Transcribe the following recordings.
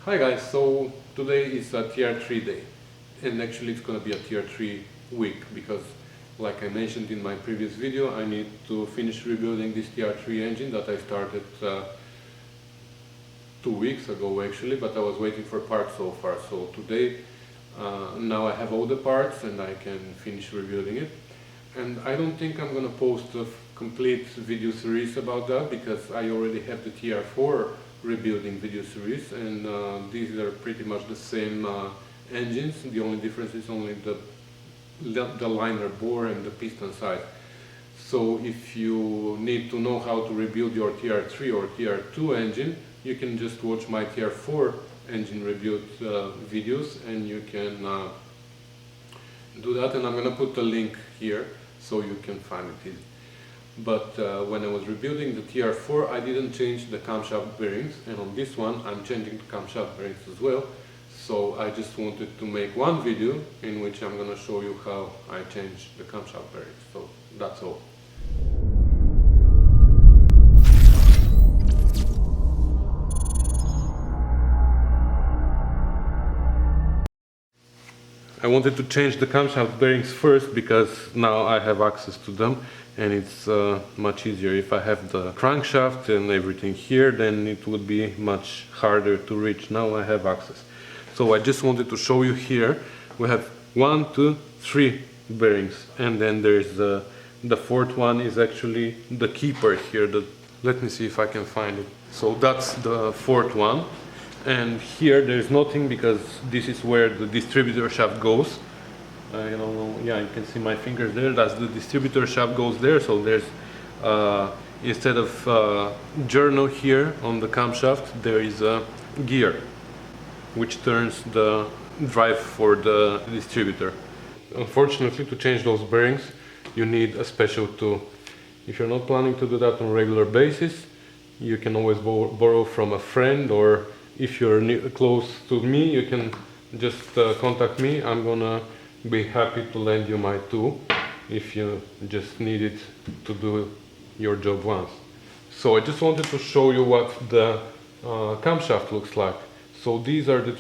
Hi guys, so today is a TR3 day, and actually it's gonna be a TR3 week because, like I mentioned in my previous video, I need to finish rebuilding this TR3 engine that I started 2 weeks ago actually, but I was waiting for parts so far. So today, now I have all the parts and I can finish rebuilding it. And I don't think I'm gonna post a complete video series about that because I already have the TR4 rebuilding video series, and these are pretty much the same engines. The only difference is only the liner bore and the piston size. So if you need to know how to rebuild your TR3 or TR2 engine, you can just watch my TR4 engine rebuild videos and you can do that, and I'm gonna put a link here so you can find it easy. But when I was rebuilding the TR4, I didn't change the camshaft bearings, and on this one I'm changing the camshaft bearings as well. So I just wanted to make one video in which I'm gonna show you how I changed the camshaft bearings. So that's all. I wanted to change the camshaft bearings first because now I have access to them and it's much easier. If I have the crankshaft and everything here, then it would be much harder to reach. Now I have access. So I just wanted to show you here. We have 1, 2, 3 bearings, and then there's the fourth one is actually the keeper here. Let me see if I can find it. So that's the fourth one. And here there's nothing because this is where the distributor shaft goes. I don't know, yeah, you can see my fingers there. That's the distributor shaft goes there. So there's instead of journal here on the camshaft, there is a gear which turns the drive for the distributor. Unfortunately, to change those bearings you need a special tool. If you're not planning to do that on a regular basis, you can always borrow from a friend, or if you're close to me, you can just contact me. I'm gonna be happy to lend you my tool if you just need it to do your job once. So I just wanted to show you what the camshaft looks like. So these are the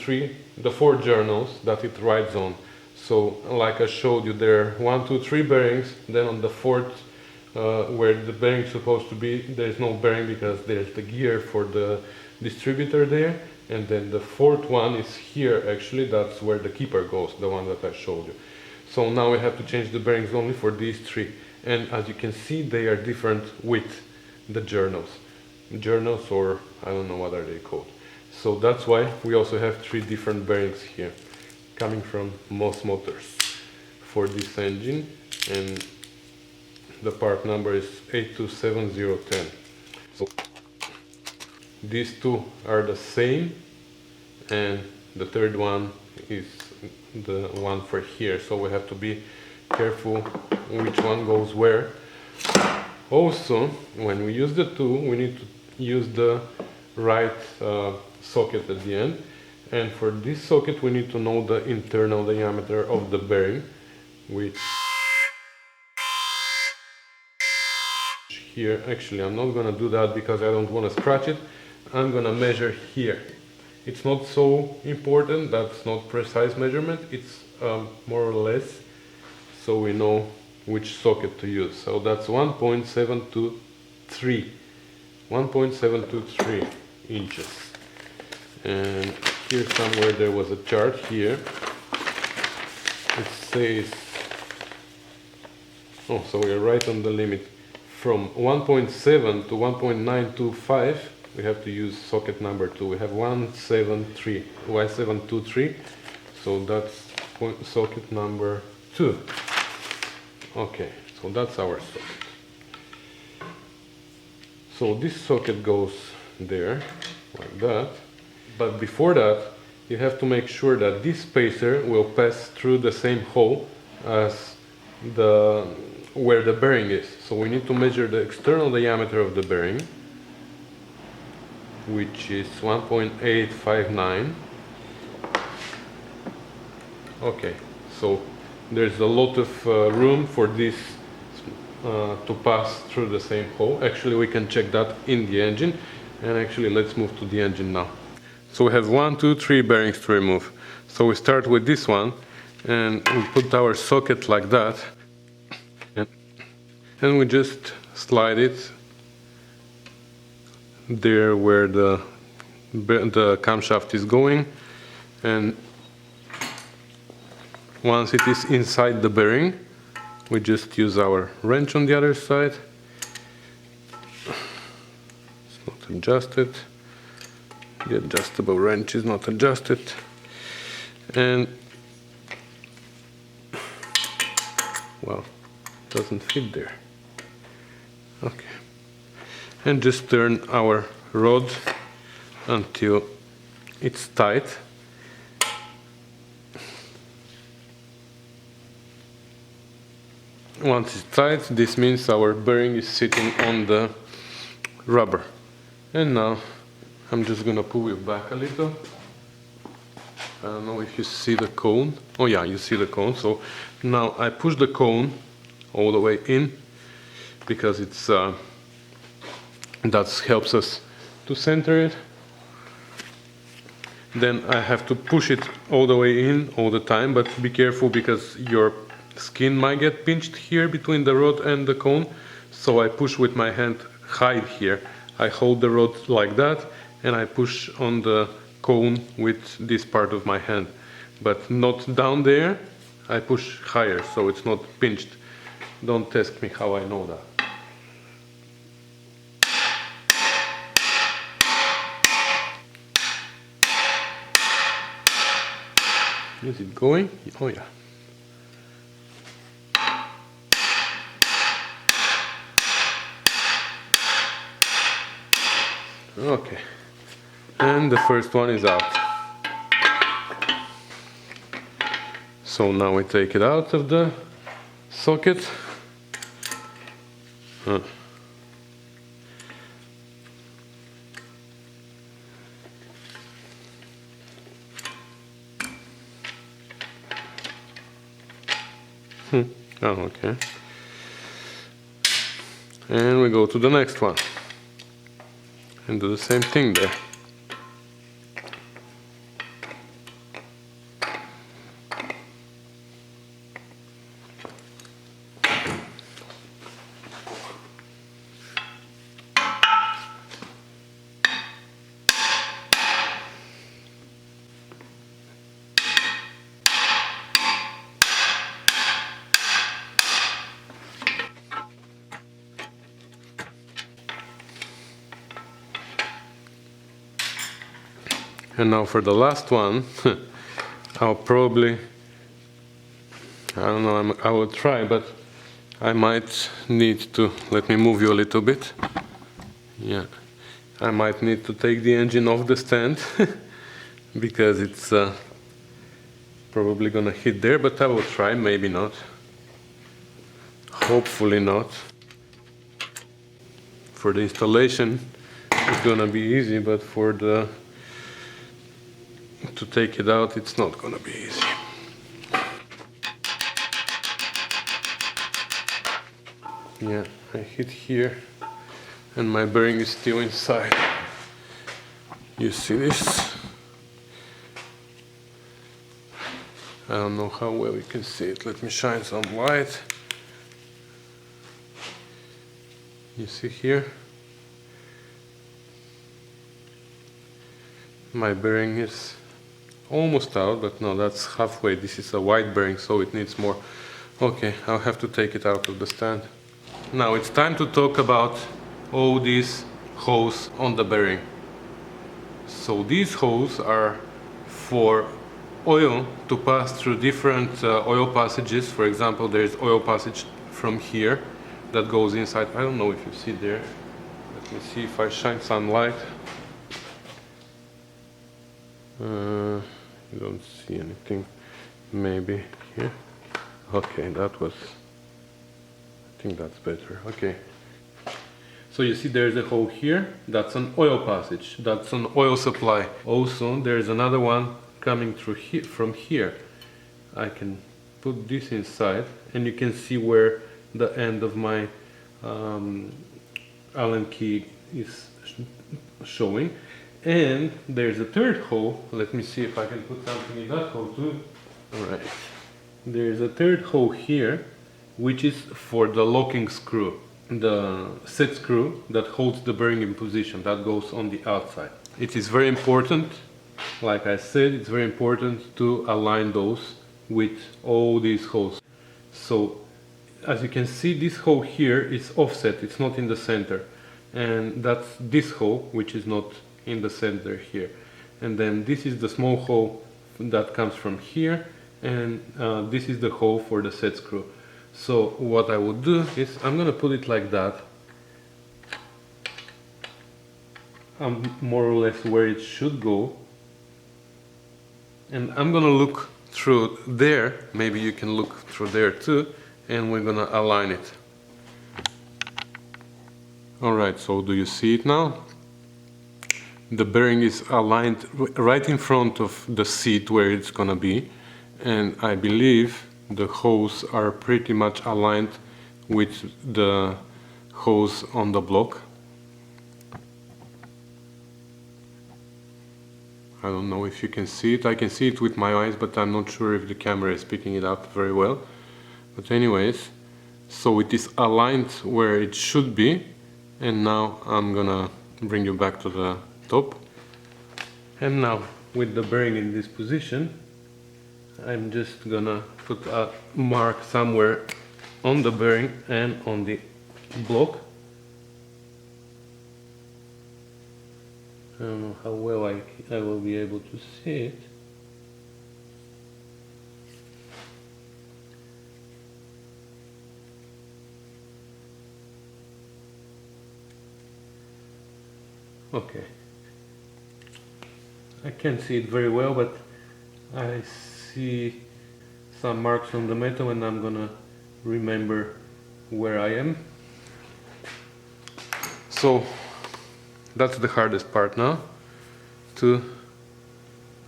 four journals that it rides on. So like I showed you, there are 1, 2, 3 bearings. Then on the fourth, where the bearing is supposed to be, there's no bearing because there's the gear for the distributor there. And then the fourth one is here actually, that's where the keeper goes, the one that I showed you. So now we have to change the bearings only for these 3. And as you can see, they are different with the journals. Journals, or I don't know what are they called. So that's why we also have 3 different bearings here, coming from Moss Motors for this engine. And the part number is 827010. So these 2 are the same, and the third one is the one for here, so we have to be careful which one goes where. Also, when we use the tool, we need to use the right socket at the end, and for this socket we need to know the internal diameter of the bearing, which here, actually I'm not gonna do that because I don't want to scratch it. I'm gonna measure here. It's not so important, that's not precise measurement, it's more or less, so we know which socket to use. So that's 1.723 inches. And here somewhere there was a chart here. It says, oh, so we're right on the limit. From 1.7 to 1.925, we have to use socket number 2. We have 1723, so that's socket number 2. Okay, so that's our socket. So this socket goes there, like that. But before that, you have to make sure that this spacer will pass through the same hole as where the bearing is. So we need to measure the external diameter of the bearing, which is 1.859. Okay, so there's a lot of room for this to pass through the same hole. Actually, we can check that in the engine, and actually let's move to the engine now. So we have 1, 2, 3 bearings to remove. So we start with this one, and we put our socket like that, and we just slide it there where the camshaft is going, and once it is inside the bearing, we just use our wrench on the other side. It's not adjusted. The adjustable wrench is not adjusted, and well, doesn't fit there. Okay, and just turn our rod until it's tight. Once it's tight, this means our bearing is sitting on the rubber. And now I'm just gonna pull it back a little. I don't know if you see the cone. Oh yeah, you see the cone. So now I push the cone all the way in, because it's that helps us to center it. Then I have to push it all the way in all the time, but be careful because your skin might get pinched here between the rod and the cone. So I push with my hand high here. I hold the rod like that, and I push on the cone with this part of my hand, but not down there. I push higher so it's not pinched. Don't ask me how I know that. Is it going? Oh yeah. Okay, and the first one is out. So now we take it out of the socket. Oh, okay. And we go to the next one and do the same thing there. And now for the last one, I'll probably, I don't know, I will try, but I might need to, let me move you a little bit. Yeah, I might need to take the engine off the stand because it's probably gonna hit there, but I will try, maybe not. Hopefully not. For the installation, it's gonna be easy, but for the to take it out, it's not gonna be easy. Yeah, I hit here and my bearing is still inside. You see this? I don't know how well you can see it. Let me shine some light. You see here? My bearing is almost out, but no, that's halfway. This is a wide bearing, so it needs more. Okay, I'll have to take it out of the stand. Now it's time to talk about all these holes on the bearing. So these holes are for oil to pass through different oil passages. For example, there's oil passage from here that goes inside. I don't know if you see there. Let me see if I shine some light. You don't see anything. Maybe here. Okay, that was, I think that's better. Okay. So you see there's a hole here. That's an oil passage. That's an oil supply. Also, there's another one coming through here, from here. I can put this inside and you can see where the end of my Allen key is showing. And there's a third hole. Let me see if I can put something in that hole too. Alright. There's a third hole here, which is for the locking screw. The set screw that holds the bearing in position, that goes on the outside. It is very important, like I said, it's very important to align those with all these holes. So as you can see, this hole here is offset, it's not in the center. And that's this hole, which is not in the center here. And then this is the small hole that comes from here, and this is the hole for the set screw. So what I would do is I'm gonna put it like that. More or less where it should go. And I'm gonna look through there, maybe you can look through there too, and we're gonna align it. Alright, so do you see it now? The bearing is aligned right in front of the seat where it's gonna be, and I believe the holes are pretty much aligned with the holes on the block. I don't know if you can see it. I can see it with my eyes, but I'm not sure if the camera is picking it up very well. But anyways, so it is aligned where it should be, and now I'm gonna bring you back to the top. And now with the bearing in this position, I'm just gonna put a mark somewhere on the bearing and on the block. I don't know how well I will be able to see it. Okay. I can't see it very well, but I see some marks on the metal, and I'm gonna remember where I am. So that's the hardest part now, to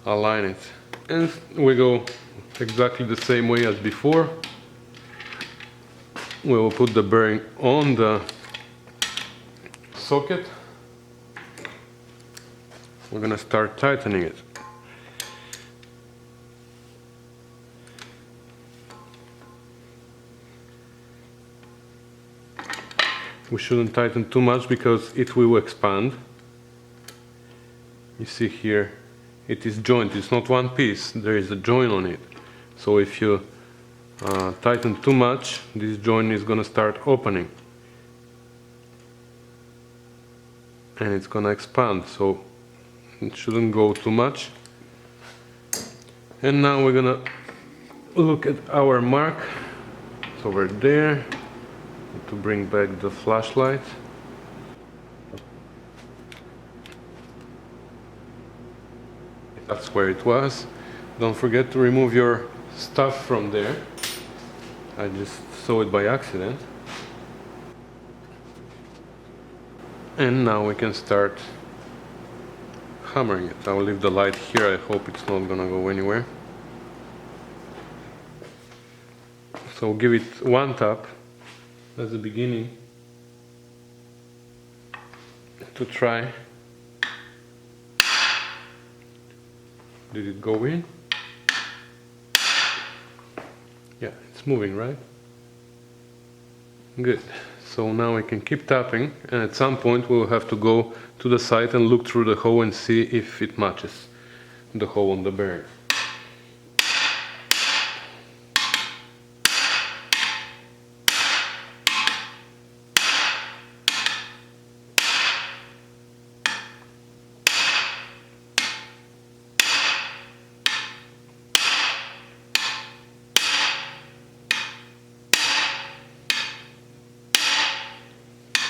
align it. And we go exactly the same way as before. We will put the bearing on the socket. We're gonna start tightening it. We shouldn't tighten too much because it will expand. You see here, it is joined, it's not one piece, there is a joint on it. So if you tighten too much, this joint is gonna start opening. And it's gonna expand, so it shouldn't go too much. And now we're gonna look at our mark. It's over there. To bring back the flashlight. That's where it was. Don't forget to remove your stuff from there. I just saw it by accident. And now we can start hammering it. I'll leave the light here. I hope it's not gonna go anywhere. So give it one tap as the beginning to try. Did it go in? Yeah, it's moving, right? Good. So now we can keep tapping, and at some point we'll have to go to the side and look through the hole and see if it matches the hole on the bearing.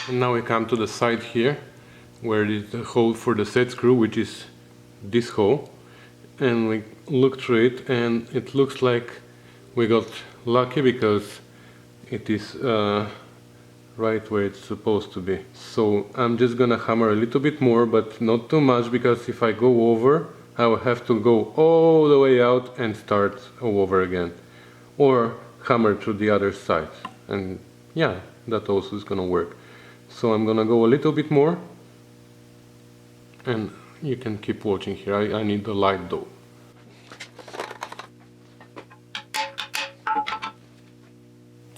And now we come to the side here, where is the hole for the set screw, which is this hole. And we look through it, and it looks like we got lucky because it is right where it's supposed to be. So I'm just gonna hammer a little bit more, but not too much, because if I go over, I will have to go all the way out and start all over again. Or hammer to the other side. And yeah, that also is gonna work. So I'm gonna go a little bit more and you can keep watching here. I need the light though.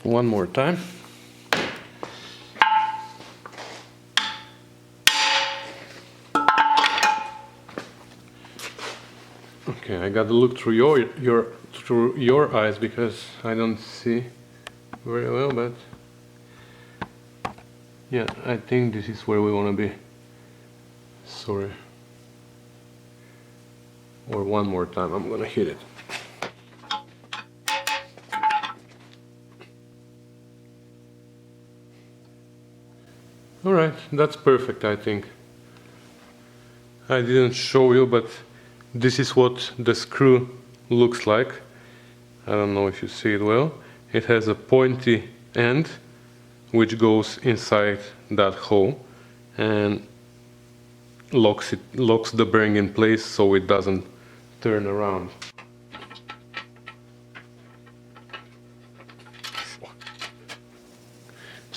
One more time. Okay, I gotta look through your eyes because I don't see very well, but yeah, I think this is where we want to be. Sorry. Or one more time, I'm gonna hit it. Alright, that's perfect, I think. I didn't show you, but this is what the screw looks like. I don't know if you see it well. It has a pointy end which goes inside that hole and locks the bearing in place so it doesn't turn around.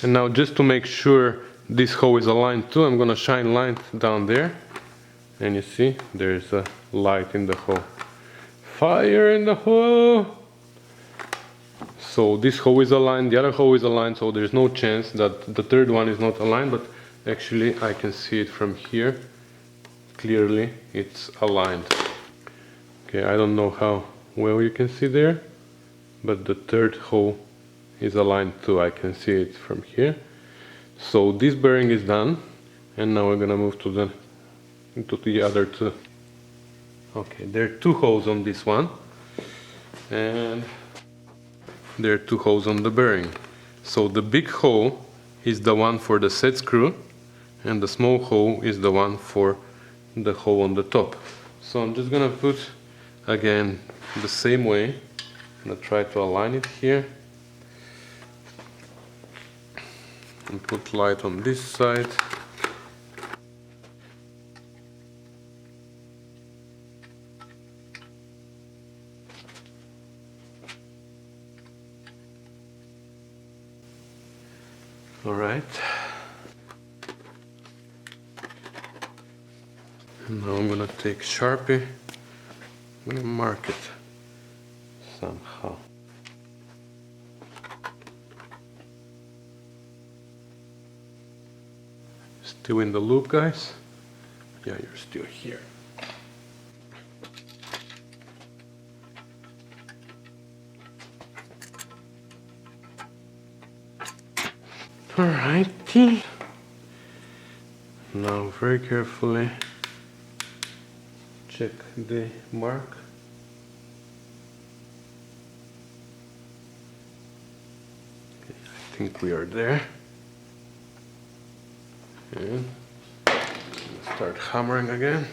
And now, just to make sure this hole is aligned too, I'm gonna shine light down there, and you see there's a light in the hole. Fire in the hole! So this hole is aligned, the other hole is aligned, so there's no chance that the third one is not aligned, but actually I can see it from here. Clearly it's aligned. Okay, I don't know how well you can see there, but the third hole is aligned too. I can see it from here. So this bearing is done, and now we're gonna move to the other two. Okay, there are two holes on this one, and there are two holes on the bearing. So the big hole is the one for the set screw, and the small hole is the one for the hole on the top. So I'm just gonna put again the same way. I'm gonna try to align it here and put light on this side. All right. And now I'm gonna take Sharpie. I'm gonna mark it somehow. Still in the loop, guys? Yeah, you're still here. Alrighty. Now very carefully check the mark. Okay, I think we are there. And start hammering again.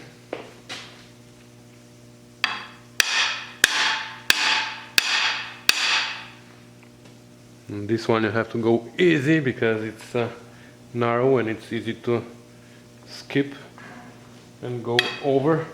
And this one you have to go easy because it's narrow and it's easy to skip and go over.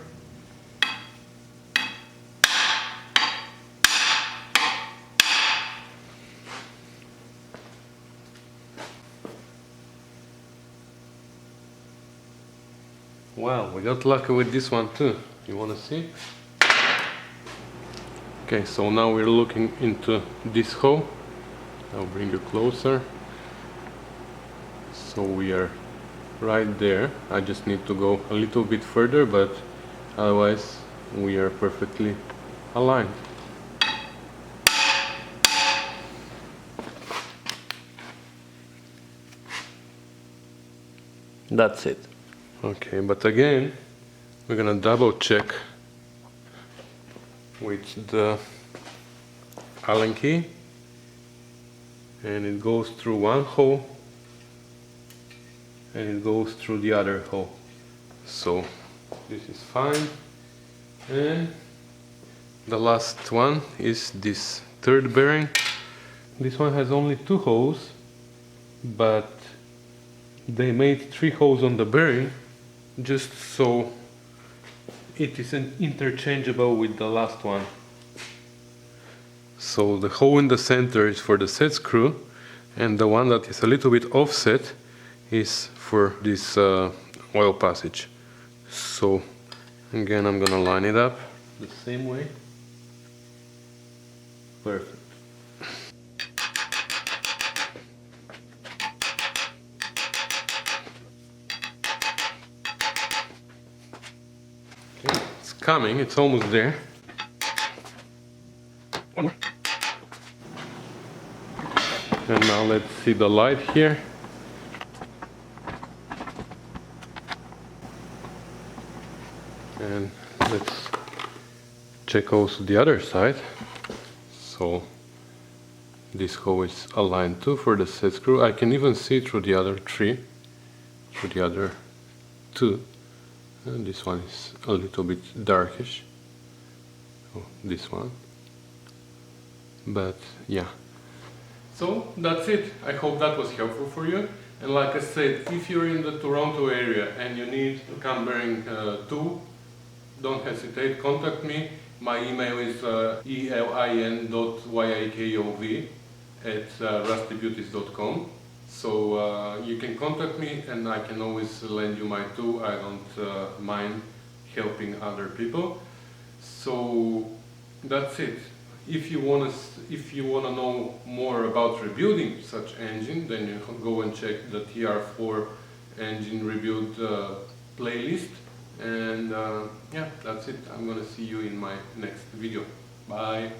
Wow, we got lucky with this one too. You wanna see? Okay, so now we're looking into this hole. I'll bring you closer. So we are right there. I just need to go a little bit further, but otherwise we are perfectly aligned. That's it. Okay, but again, we're gonna double check with the Allen key, and it goes through one hole and it goes through the other hole. So this is fine. And the last one is this third bearing. This one has only two holes, but they made three holes on the bearing just so it is interchangeable with the last one. So the hole in the center is for the set screw, and the one that is a little bit offset is for this oil passage. So Again, I'm gonna line it up the same way. Perfect. Okay, it's coming, it's almost there. One more. And now let's see the light here. And let's check also the other side. So this hole is aligned too for the set screw. I can even see through the other three, through the other two. And this one is a little bit darkish. Oh, this one. But yeah. So that's it. I hope that was helpful for you. And like I said, if you're in the Toronto area and you need a cam bearing tool, don't hesitate, contact me. My email is elin.yakov@rustybeauties.com. So you can contact me and I can always lend you my tool. I don't mind helping other people. So that's it. If you wanna know more about rebuilding such engine, then you can go and check the TR4 engine rebuild playlist. And yeah, that's it. I'm gonna see you in my next video. Bye.